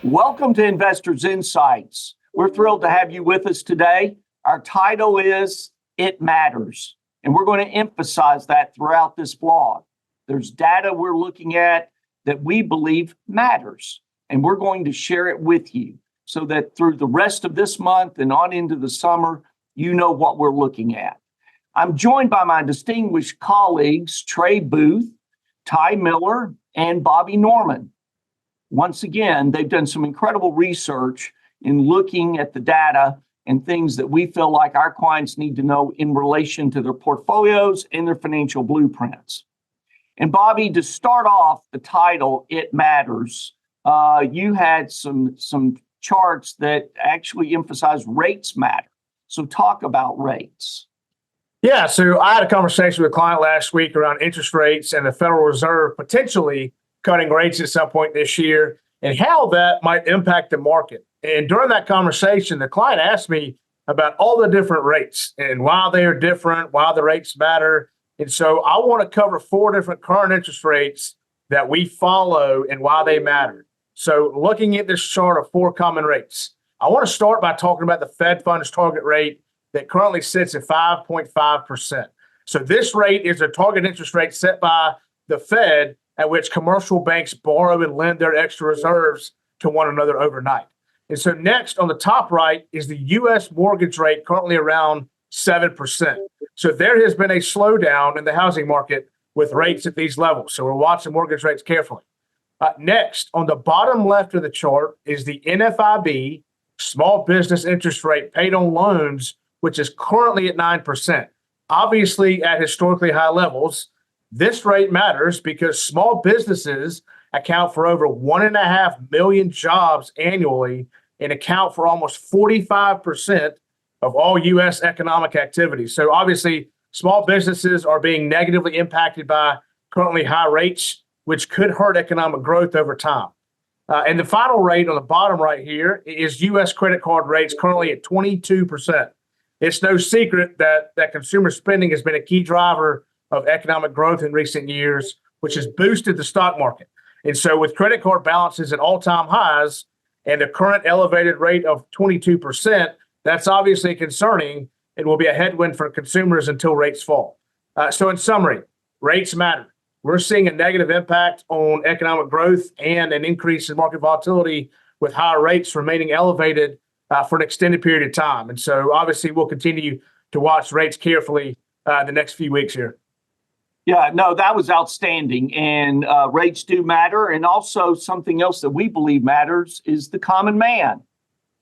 Welcome to Investors Insights. We're thrilled to have you with us today. Our title is It Matters, and we're going to emphasize that throughout this blog. There's data we're looking at that we believe matters, and we're going to share it with you so that through the rest of this month and on into the summer, you know what we're looking at. I'm joined by my distinguished colleagues, Trey Booth, Ty Miller, and Bobby Norman. Once again, they've done some incredible research in looking at the data and things that we feel like our clients need to know in relation to their portfolios and their financial blueprints. And Bobby, to start off the title, It Matters, you had some charts that actually emphasize rates matter. So talk about rates. Yeah, so I had a conversation with a client last week around interest rates and the Federal Reserve potentially cutting rates at some point this year and how that might impact the market. And during that conversation, the client asked me about all the different rates and why they are different, why the rates matter. And so I want to cover 4 different current interest rates that we follow and why they matter. So looking at this chart of 4 common rates, I want to start by talking about the Fed funds target rate that currently sits at 5.5%. So this rate is a target interest rate set by the Fed at which commercial banks borrow and lend their extra reserves to one another overnight. And so next on the top right is the U.S. mortgage rate, currently around 7%. So there has been a slowdown in the housing market with rates at these levels. So we're watching mortgage rates carefully. Next, on the bottom left of the chart is the NFIB, small business interest rate paid on loans, which is currently at 9%. Obviously at historically high levels. This rate matters because small businesses account for over 1.5 million jobs annually and account for almost 45% of all U.S. economic activity. So obviously, small businesses are being negatively impacted by currently high rates, which could hurt economic growth over time. And the final rate on the bottom right here is U.S. credit card rates currently at 22%. It's no secret that consumer spending has been a key driver of economic growth in recent years, which has boosted the stock market. And so with credit card balances at all-time highs and the current elevated rate of 22%, that's obviously concerning and will be a headwind for consumers until rates fall. So in summary, rates matter. We're seeing a negative impact on economic growth and an increase in market volatility with higher rates remaining elevated for an extended period of time. And so obviously we'll continue to watch rates carefully the next few weeks here. Yeah, no, that was outstanding. And rates do matter. And also something else that we believe matters is the common man.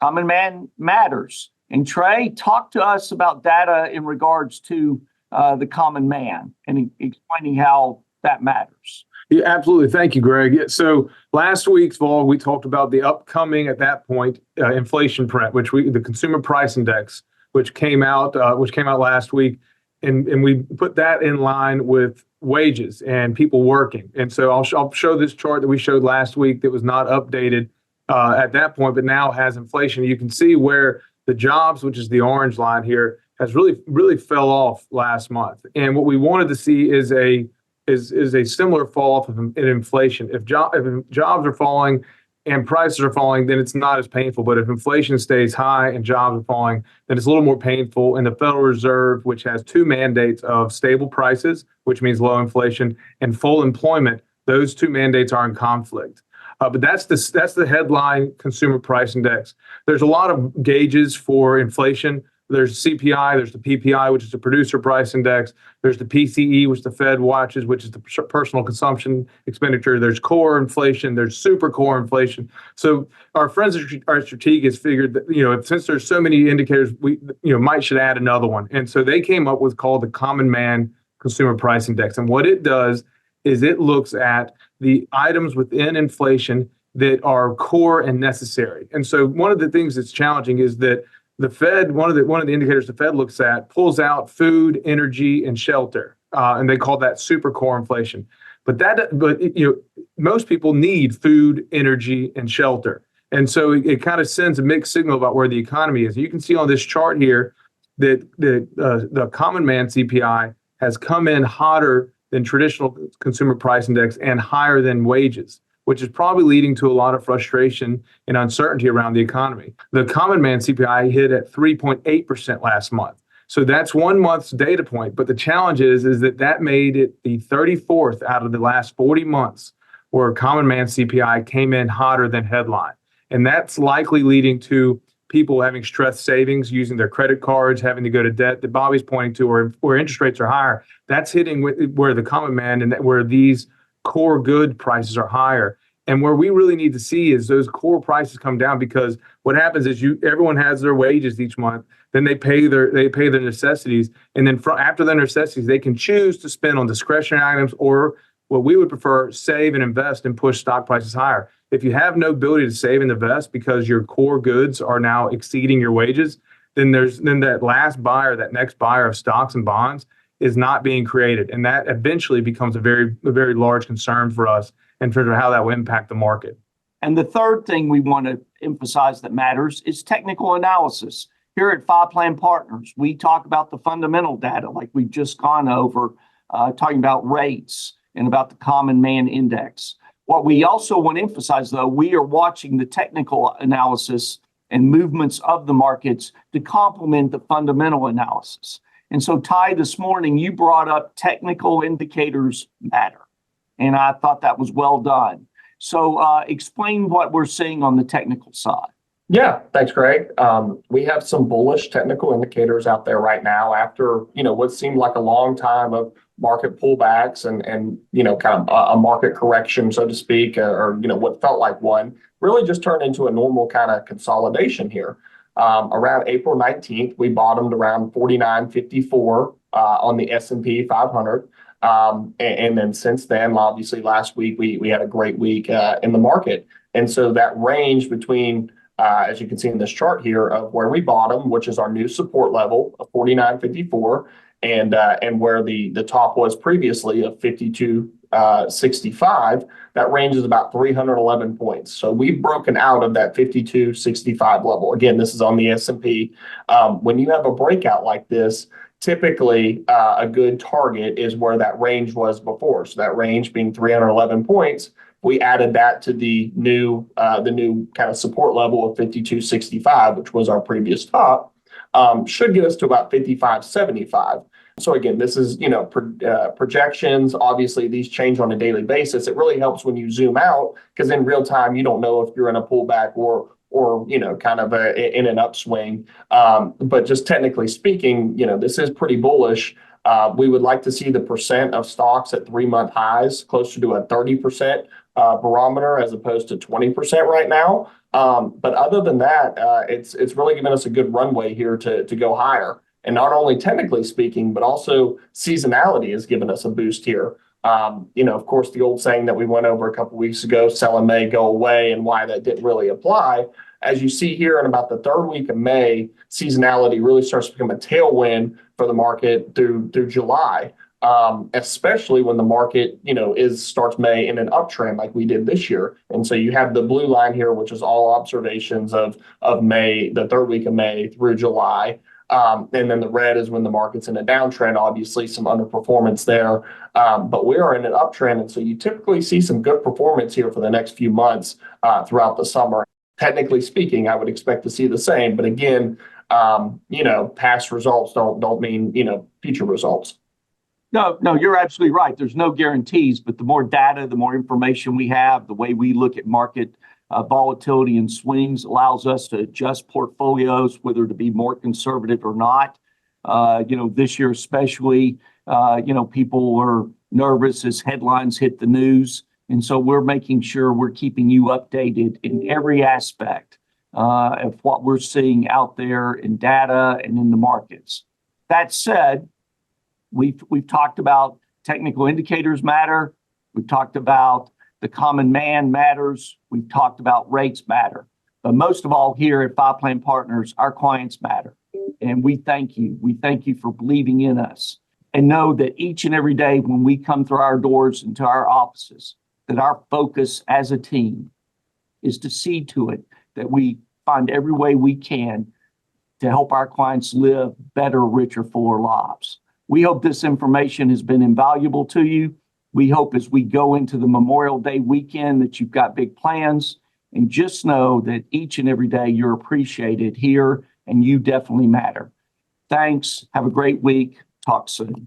Common man matters. And Trey, talk to us about data in regards to the common man and explaining how that matters. Yeah, absolutely. Thank you, Greg. Yeah, so last week's vlog, we talked about the upcoming, at that point, inflation print, the Consumer Price Index, which came out last week. And we put that in line with wages and people working. And so I'll show this chart that we showed last week that was not updated at that point, but now has inflation. You can see where the jobs, which is the orange line here, has really fell off last month. And what we wanted to see is a similar fall off in inflation. If jobs are falling and prices are falling, then it's not as painful. But if inflation stays high and jobs are falling, then it's a little more painful. And the Federal Reserve, which has 2 mandates of stable prices, which means low inflation, and full employment, those 2 mandates are in conflict. But that's the headline Consumer Price Index. There's a lot of gauges for inflation. There's CPI, there's the PPI, which is the Producer Price Index. There's the PCE, which the Fed watches, which is the personal consumption expenditure. There's core inflation. There's super core inflation. So our friends at Strategic figured that, since there's so many indicators, we should add another one. And so they came up with called the Common Man Consumer Price Index. And what it does is it looks at the items within inflation that are core and necessary. And so one of the things that's challenging is that the Fed, one of the indicators the Fed looks at, pulls out food, energy, and shelter, and they call that super core inflation. But most people need food, energy, and shelter, and so it kind of sends a mixed signal about where the economy is. You can see on this chart here that the Common Man CPI has come in hotter than traditional consumer price index and higher than wages. which is probably leading to a lot of frustration and uncertainty around the economy. The common man CPI hit at 3.8% last month. So that's 1 month's data point. But the challenge is that made it the 34th out of the last 40 months where common man CPI came in hotter than headline. And that's likely leading to people having stressed savings, using their credit cards, having to go to debt that Bobby's pointing to, where interest rates are higher. That's hitting where the common man and where these core good prices are higher. And where we really need to see is those core prices come down, because what happens is everyone has their wages each month, then they pay their necessities, and then after their necessities, they can choose to spend on discretionary items, or what we would prefer, save and invest and push stock prices higher. If you have no ability to save and invest because your core goods are now exceeding your wages, then that last buyer, that next buyer of stocks and bonds is not being created. And that eventually becomes a very large concern for us in terms of how that will impact the market. And the third thing we want to emphasize that matters is technical analysis. Here at Five Plan Partners, we talk about the fundamental data like we've just gone over, talking about rates and about the common man index. What we also want to emphasize, though, we are watching the technical analysis and movements of the markets to complement the fundamental analysis. And so, Ty, this morning, you brought up technical indicators matter. And I thought that was well done. So explain what we're seeing on the technical side. Yeah, thanks, Greg. We have some bullish technical indicators out there right now after, what seemed like a long time of market pullbacks and kind of a market correction, so to speak, or what felt like one, really just turned into a normal kind of consolidation here. Around April 19th, we bottomed around 49.54 on the S&P 500. And then since then, obviously last week, we had a great week in the market. And so that range between, as you can see in this chart here, of where we bottom, which is our new support level of 49.54, and where the top was previously of 52.65, that range is about 311 points. So we've broken out of that 52.65 level. Again, this is on the S&P. When you have a breakout like this, typically a good target is where that range was before. So that range being 311 points, we added that to the new kind of support level of 52.65, which was our previous top, should get us to about 55.75. So again, this is, projections. Obviously, these change on a daily basis. It really helps when you zoom out, because in real time, you don't know if you're in a pullback or kind of in an upswing. But just technically speaking, this is pretty bullish. We would like to see the percent of stocks at 3-month highs closer to a 30% barometer as opposed to 20% right now. But other than that, it's really given us a good runway here to go higher. And not only technically speaking, but also seasonality has given us a boost here. Of course, the old saying that we went over a couple weeks ago, sell in May, go away, and why that didn't really apply. As you see here in about the third week of May, seasonality really starts to become a tailwind for the market through July, especially when the market, starts May in an uptrend like we did this year. And so you have the blue line here, which is all observations of May, the third week of May through July. And then the red is when the market's in a downtrend, obviously some underperformance there. But we are in an uptrend. And so you typically see some good performance here for the next few months throughout the summer. Technically speaking, I would expect to see the same. But again, past results don't mean, future results. No, you're absolutely right. There's no guarantees, but the more data, the more information we have, the way we look at market volatility and swings allows us to adjust portfolios, whether to be more conservative or not. This year especially, people were nervous as headlines hit the news. And so we're making sure we're keeping you updated in every aspect of what we're seeing out there in data and in the markets. That said, we've talked about technical indicators matter. We've talked about the common man matters. We've talked about rates matter. But most of all, here at Five Plan Partners, our clients matter. And we thank you. We thank you for believing in us. And know that each and every day when we come through our doors into our offices, that our focus as a team is to see to it that we find every way we can to help our clients live better, richer, fuller lives. We hope this information has been invaluable to you. We hope as we go into the Memorial Day weekend that you've got big plans, and just know that each and every day you're appreciated here and you definitely matter. Thanks. Have a great week. Talk soon.